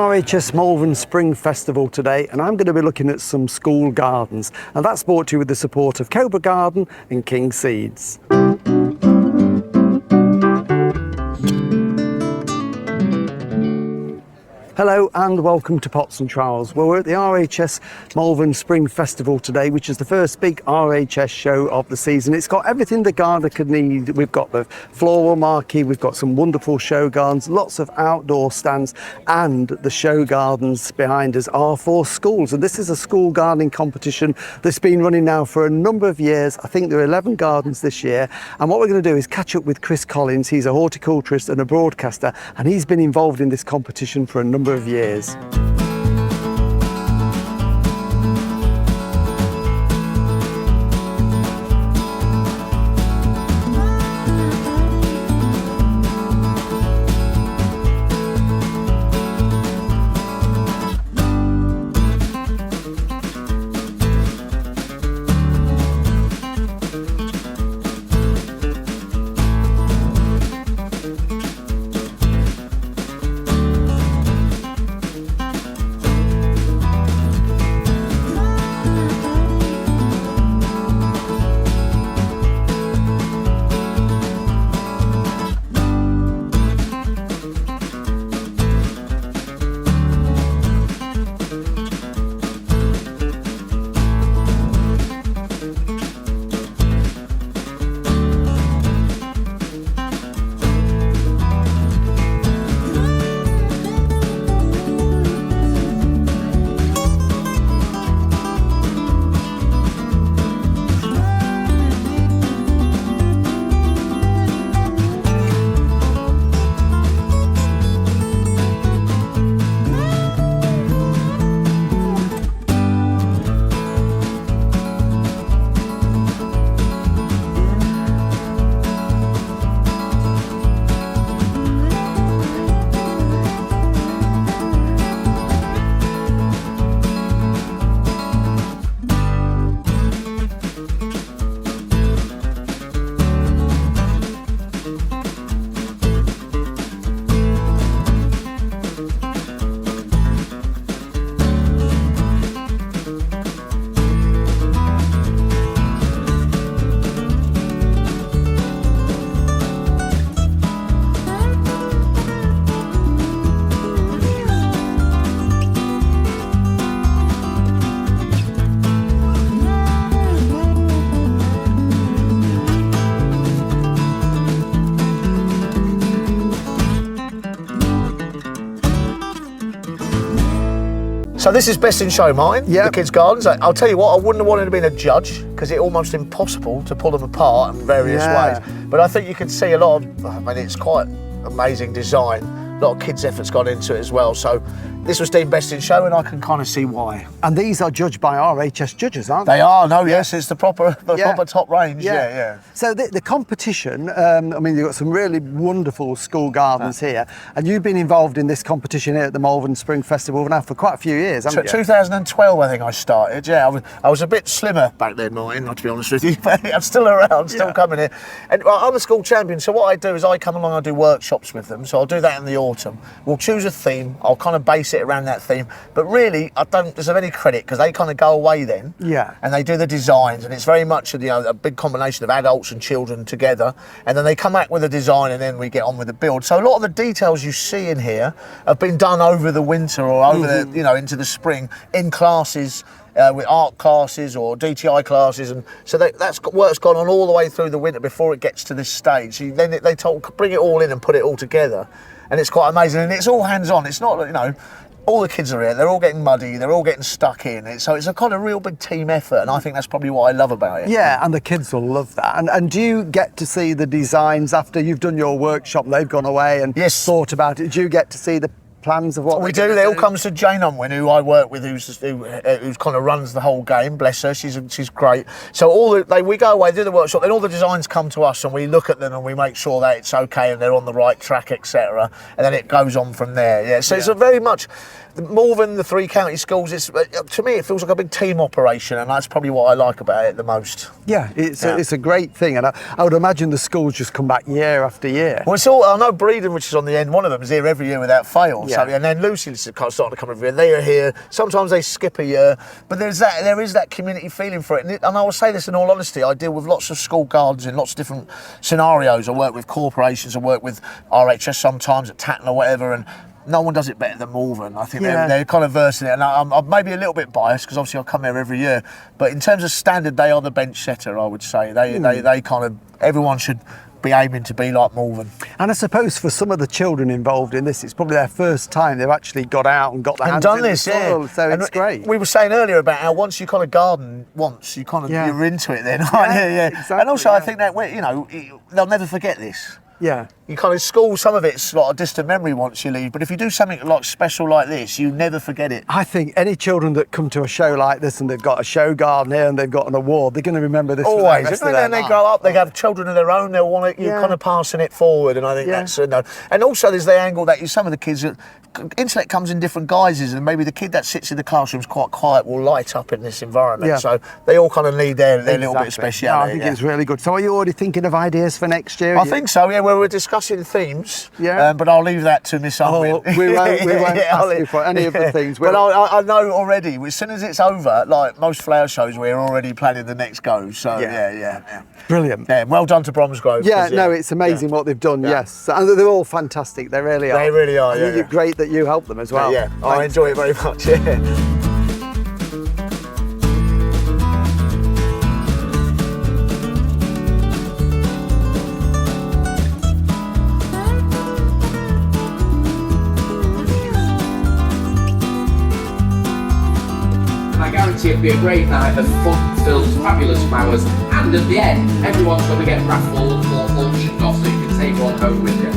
RHS Malvern Spring Festival today, and I'm going to be looking at some school gardens, and that's brought to you with the support of Cobra Garden and King Seeds. Hello and welcome to Pots Trowels. Well, we're at the RHS Malvern Spring Festival today, which is the first big RHS show of the season. It's got everything the gardener could need. We've got the floral marquee, we've got some wonderful show gardens, lots of outdoor stands, and the show gardens behind us are for schools. And this is a school gardening competition that's been running now for a number of years. I think there are 11 gardens this year. And what we're going to do is catch up with Chris Collins. He's a horticulturist and a broadcaster, and he's been involved in this competition for a number of years. So this is best in show, Martin, the kids' gardens. I'll tell you what, I wouldn't have wanted to be a judge because it's almost impossible to pull them apart in various ways. But I think you can see a lot of, I mean, it's quite amazing design. A lot of kids' effort's gone into it as well. So this was deemed best in show, and I can kind of see why. And these are judged by RHS judges, aren't they? They are, no, yes, it's the proper top range, yeah. So the competition, I mean, you've got some really wonderful school gardens here, and you've been involved in this competition here at the Malvern Spring Festival now for quite a few years, haven't you? 2012, I think I started, I was a bit slimmer back then, Martin, not to be honest with you, but I'm still around, still coming here. And I'm a school champion, so what I do is I come along, I do workshops with them, so I'll do that in the autumn. We'll choose a theme, I'll kind of base it around that theme, but really I don't deserve any credit because they kind of go away then and they do the designs, and it's very much a big combination of adults and children together, and then they come back with a design and then we get on with the build. So a lot of the details you see in here have been done over the winter or over the into the spring in classes, with art classes or DTI classes, and so that's work's gone on all the way through the winter before it gets to this stage. So then they bring it all in and put it all together, and it's quite amazing, and it's all hands-on. It's not, all the kids are here, they're all getting muddy, they're all getting stuck in. So it's a kind of real big team effort, and I think that's probably what I love about it. Yeah, and the kids will love that. And do you get to see the designs after you've done your workshop, they've gone away and thought about it? Do you get to see the plans of what we do? It all comes to Jane Unwin, who I work with, who kind of runs the whole game. Bless her, she's great. So we go away, do the workshop, then all the designs come to us, and we look at them and we make sure that it's okay and they're on the right track, etc. And then it goes on from there. Yeah. So it's a very much more than the 3 county schools. It's, to me, it feels like a big team operation, and that's probably what I like about it the most. Yeah, it's a great thing, and I would imagine the schools just come back year after year. Well, I know Breedon, which is on the end, one of them is here every year without fail. something, and then Lucy's starting to come every year. They are here. Sometimes they skip a year, but there is that community feeling for it. And I will say this in all honesty, I deal with lots of school gardens in lots of different scenarios. I work with corporations, I work with RHS sometimes at Tatton or whatever, and no one does it better than Malvern. I think they're kind of versed in it, and I'm maybe a little bit biased because obviously I come here every year. But in terms of standard, they are the bench setter. I would say they kind of, everyone should be aiming to be like Malvern. And I suppose for some of the children involved in this, it's probably their first time they've actually got out and got their hands in the soil, so it's great. We were saying earlier about how once you kind of garden once, you kind of you're into it then. Exactly, and also I think that they'll never forget this. Yeah. You kind of school, some of it's like a distant memory once you leave, but if you do something like special like this, you never forget it. I think any children that come to a show like this and they've got a show garden here and they've got an award, they're going to remember this always. For the rest of their And they life. grow up, they have children of their own, they'll want it, you're kind of passing it forward, and I think that's no. And also there's the angle that some of the kids, intellect comes in different guises, and maybe the kid that sits in the classroom's quite quiet will light up in this environment. So they all kind of need their little bit of speciality. I think it's really good. So are you already thinking of ideas for next year? I think so, we're discussing themes. Yeah. But I'll leave that to Miss Unwin. We won't ask you for any of the things. But I know already, as soon as it's over, like most flower shows, we're already planning the next go. So yeah. Brilliant. Yeah, well done to Bromsgrove. It's amazing what they've done, yes. And they're all fantastic, they really are. They really are, I think it's great that you help them as well. Yeah, I enjoy it very much, I guarantee it'll be a great night of fun-filled, fabulous flowers, and at the end, everyone's going to get raffled or auctioned off so you can take one home with you.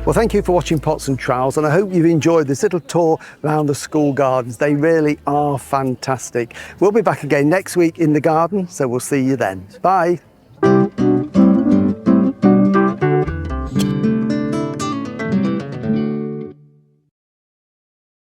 Well, thank you for watching Pots and Trowels, and I hope you've enjoyed this little tour around the school gardens. They really are fantastic. We'll be back again next week in the garden, so we'll see you then. Bye.